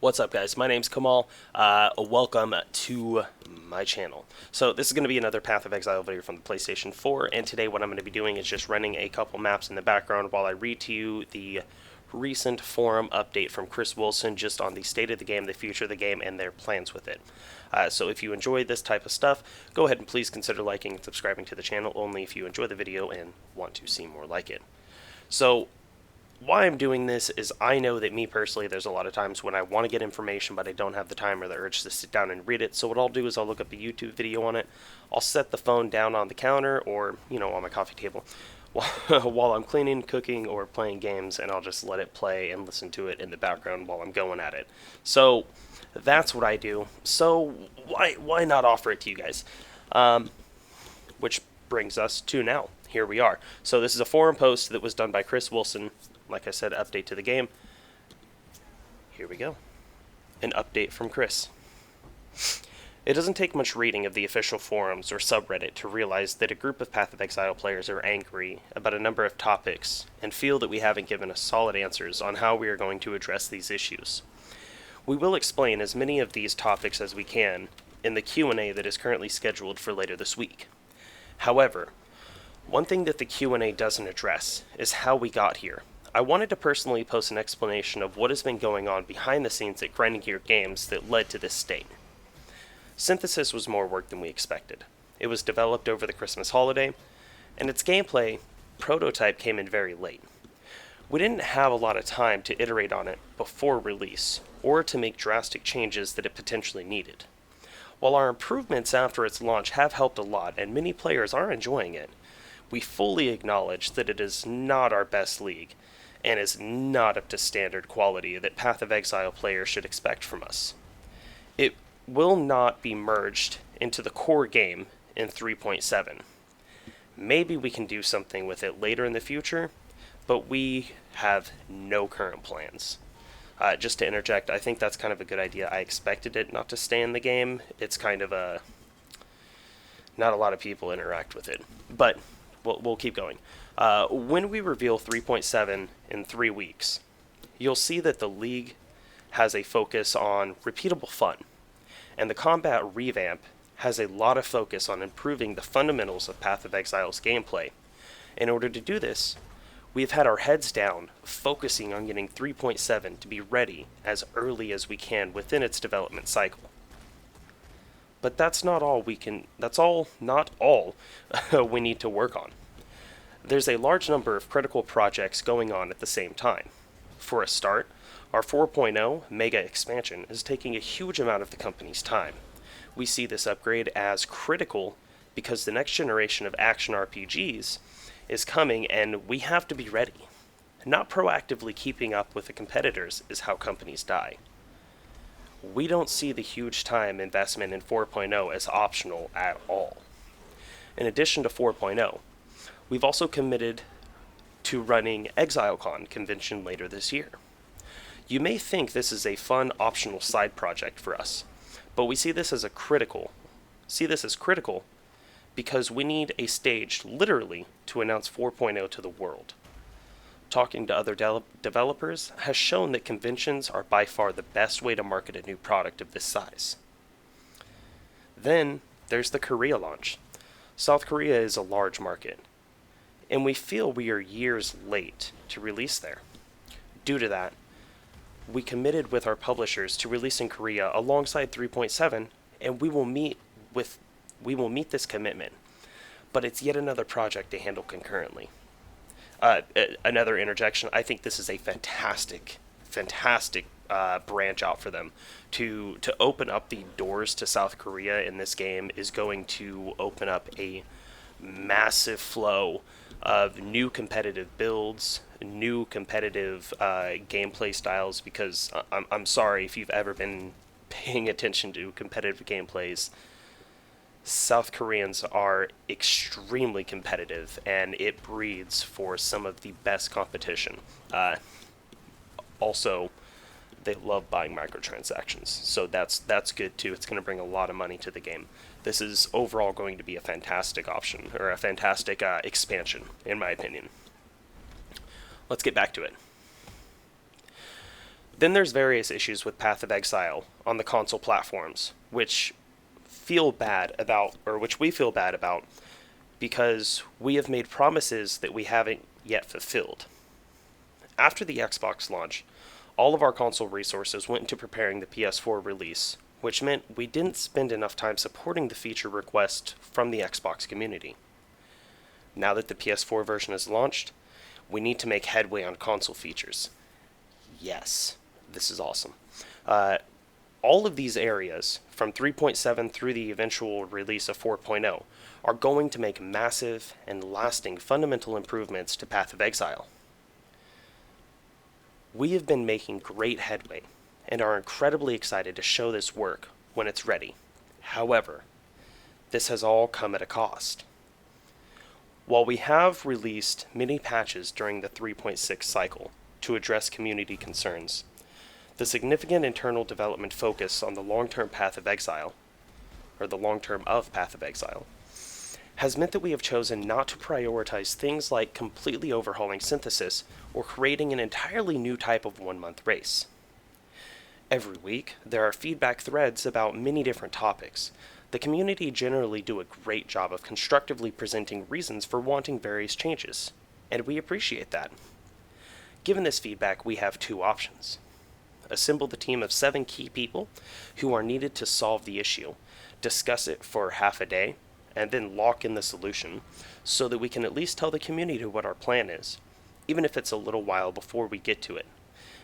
What's up, guys? My name's Kamahl. Welcome to my channel. So this is going to be another Path of Exile video from the PlayStation 4, and today what I'm going to be doing is just running a couple maps in the background while I read to you the recent forum update from Chris Wilson just on the state of the game, the future of the game, and their plans with it. So if you enjoy this type of stuff, go ahead and please consider liking and subscribing to the channel only if you enjoy the video and want to see more like it. So why I'm doing this is I know that me personally, there's a lot of times when I want to get information but I don't have the time or the urge to sit down and read it. So what I'll do is I'll look up a YouTube video on it. I'll set the phone down on the counter or, on my coffee table while I'm cleaning, cooking, or playing games, and I'll just let it play and listen to it in the background while I'm going at it. So that's what I do. So why not offer it to you guys? Which brings us to now. Here we are. So this is a forum post that was done by Chris Wilson. Like I said, update to the game. Here we go. An update from Chris. It doesn't take much reading of the official forums or subreddit to realize that a group of Path of Exile players are angry about a number of topics and feel that we haven't given us solid answers on how we are going to address these issues. We will explain as many of these topics as we can in the Q&A that is currently scheduled for later this week. However, one thing that the Q&A doesn't address is how we got here. I wanted to personally post an explanation of what has been going on behind the scenes at Grinding Gear Games that led to this state. Synthesis was more work than we expected. It was developed over the Christmas holiday, and its gameplay prototype came in very late. We didn't have a lot of time to iterate on it before release, or to make drastic changes that it potentially needed. While our improvements after its launch have helped a lot and many players are enjoying it, we fully acknowledge that it is not our best league, and is not up to standard quality that Path of Exile players should expect from us. It will not be merged into the core game in 3.7. Maybe we can do something with it later in the future, but we have no current plans. Just to interject, I think that's kind of a good idea. I expected it not to stay in the game. It's kind of not a lot of people interact with it, but we'll keep going. When we reveal 3.7 in 3 weeks, you'll see that the League has a focus on repeatable fun, and the combat revamp has a lot of focus on improving the fundamentals of Path of Exile's gameplay. In order to do this, we've had our heads down, focusing on getting 3.7 to be ready as early as we can within its development cycle. But that's not all we need to work on. There's a large number of critical projects going on at the same time. For a start, our 4.0 mega expansion is taking a huge amount of the company's time. We see this upgrade as critical because the next generation of action RPGs is coming and we have to be ready. Not proactively keeping up with the competitors is how companies die. We don't see the huge time investment in 4.0 as optional at all. In addition to 4.0, we've also committed to running ExileCon convention later this year. You may think this is a fun optional side project for us, but we see this as critical because we need a stage literally to announce 4.0 to the world. Talking to other developers has shown that conventions are by far the best way to market a new product of this size. Then there's the Korea launch. South Korea is a large market, and we feel we are years late to release there. Due to that, we committed with our publishers to release in Korea alongside 3.7, and we will meet this commitment. But it's yet another project to handle concurrently. Another interjection, I think this is a fantastic branch out for them. To open up the doors to South Korea in this game is going to open up a massive flow of new competitive builds, new competitive gameplay styles, because I'm sorry if you've ever been paying attention to competitive gameplays. South Koreans are extremely competitive, and it breeds for some of the best competition. Also, they love buying microtransactions, so that's good too. It's going to bring a lot of money to the game. This is overall going to be a fantastic option, or a fantastic expansion, in my opinion. Let's get back to it. Then there's various issues with Path of Exile on the console platforms, which we feel bad about because we have made promises that we haven't yet fulfilled. After the Xbox launch, all of our console resources went into preparing the PS4 release, which meant we didn't spend enough time supporting the feature request from the Xbox community. Now that the PS4 version is launched, we need to make headway on console features. Yes, this is awesome. All of these areas, from 3.7 through the eventual release of 4.0, are going to make massive and lasting fundamental improvements to Path of Exile. We have been making great headway and are incredibly excited to show this work when it's ready. However, this has all come at a cost. While we have released many patches during the 3.6 cycle to address community concerns, the significant internal development focus on the long-term Path of Exile, or the long-term of Path of Exile, has meant that we have chosen not to prioritize things like completely overhauling synthesis or creating an entirely new type of one-month race. Every week, there are feedback threads about many different topics. The community generally do a great job of constructively presenting reasons for wanting various changes, and we appreciate that. Given this feedback, we have two options. Assemble the team of 7 key people who are needed to solve the issue, discuss it for half a day, and then lock in the solution so that we can at least tell the community what our plan is, even if it's a little while before we get to it.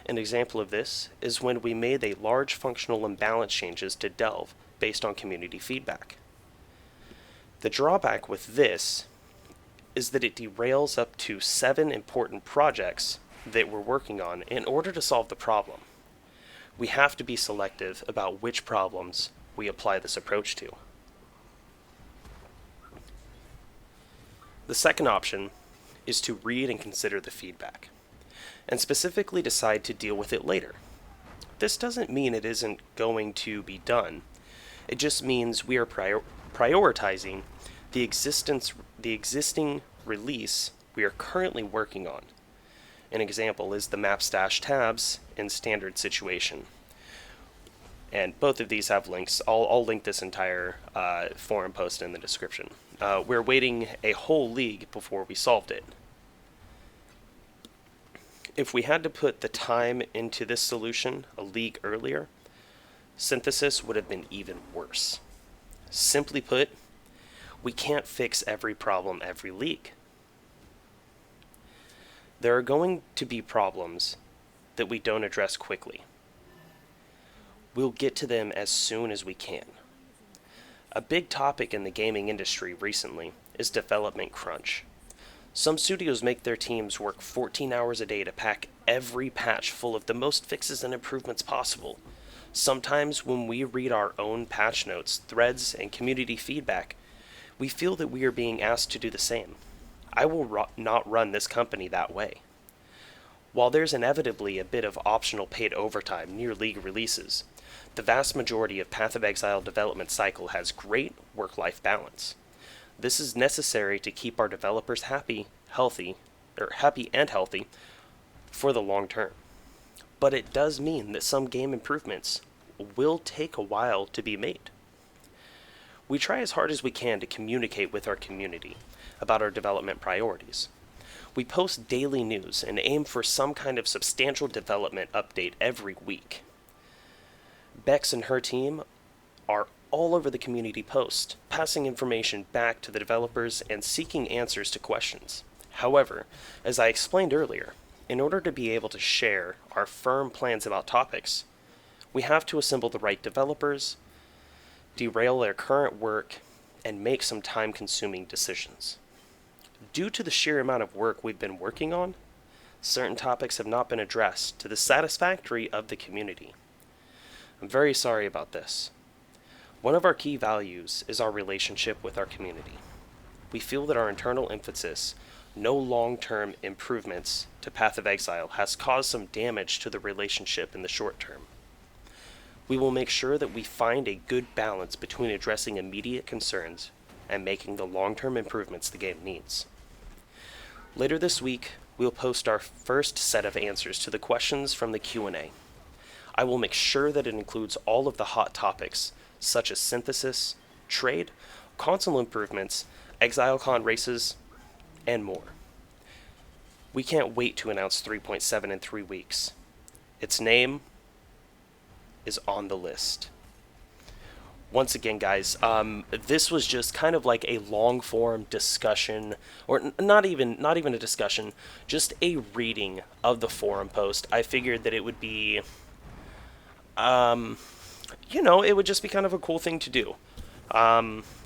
An example of this is when we made a large functional imbalance changes to Delve based on community feedback. The drawback with this is that it derails up to 7 important projects that we're working on in order to solve the problem. We have to be selective about which problems we apply this approach to. The second option is to read and consider the feedback, and specifically decide to deal with it later. This doesn't mean it isn't going to be done. It just means we are prioritizing the existing release we are currently working on. An example is the map stash tabs in standard situation. And both of these have links. I'll link this entire forum post in the description. We're waiting a whole league before we solved it. If we had to put the time into this solution a league earlier, synthesis would have been even worse. Simply put, we can't fix every problem every league. There are going to be problems that we don't address quickly. We'll get to them as soon as we can. A big topic in the gaming industry recently is development crunch. Some studios make their teams work 14 hours a day to pack every patch full of the most fixes and improvements possible. Sometimes when we read our own patch notes, threads, and community feedback, we feel that we are being asked to do the same. I will not run this company that way. While there's inevitably a bit of optional paid overtime near league releases, the vast majority of Path of Exile development cycle has great work-life balance. This is necessary to keep our developers happy and healthy for the long term. But it does mean that some game improvements will take a while to be made. We try as hard as we can to communicate with our community about our development priorities. We post daily news and aim for some kind of substantial development update every week. Bex and her team are all over the community post, passing information back to the developers and seeking answers to questions. However, as I explained earlier, in order to be able to share our firm plans about topics, we have to assemble the right developers, derail their current work, and make some time-consuming decisions. Due to the sheer amount of work we've been working on, certain topics have not been addressed to the satisfactory of the community. I'm very sorry about this. One of our key values is our relationship with our community. We feel that our internal emphasis, no long-term improvements to Path of Exile, has caused some damage to the relationship in the short term. We will make sure that we find a good balance between addressing immediate concerns and making the long-term improvements the game needs. Later this week, we'll post our first set of answers to the questions from the Q&A. I will make sure that it includes all of the hot topics, such as synthesis, trade, console improvements, ExileCon races, and more. We can't wait to announce 3.7 in 3 weeks. Its name is on the list. Once again, guys, this was just kind of like a long form discussion, or not even a discussion, just a reading of the forum post. I figured that it would be, it would just be kind of a cool thing to do.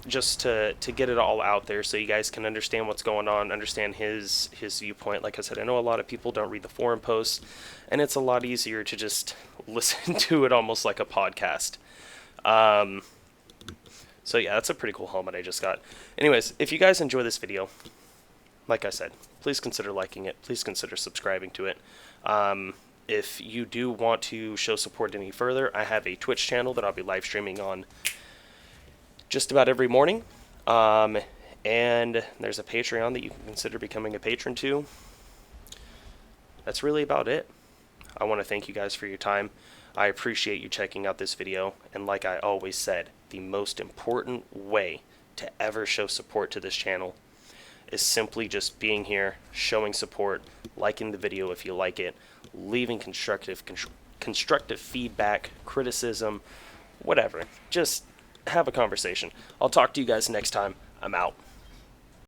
Just to get it all out there so you guys can understand what's going on, understand his viewpoint. Like I said, I know a lot of people don't read the forum posts, and it's a lot easier to just listen to it almost like a podcast. So yeah, that's a pretty cool helmet I just got. Anyways, if you guys enjoy this video, like I said, please consider liking it. Please consider subscribing to it. If you do want to show support any further, I have a Twitch channel that I'll be live streaming on just about every morning. And there's a Patreon that you can consider becoming a patron to. That's really about it. I want to thank you guys for your time. I appreciate you checking out this video, and like I always said, the most important way to ever show support to this channel is simply just being here, showing support, liking the video if you like it, leaving constructive feedback, criticism, whatever. Just have a conversation. I'll talk to you guys next time. I'm out.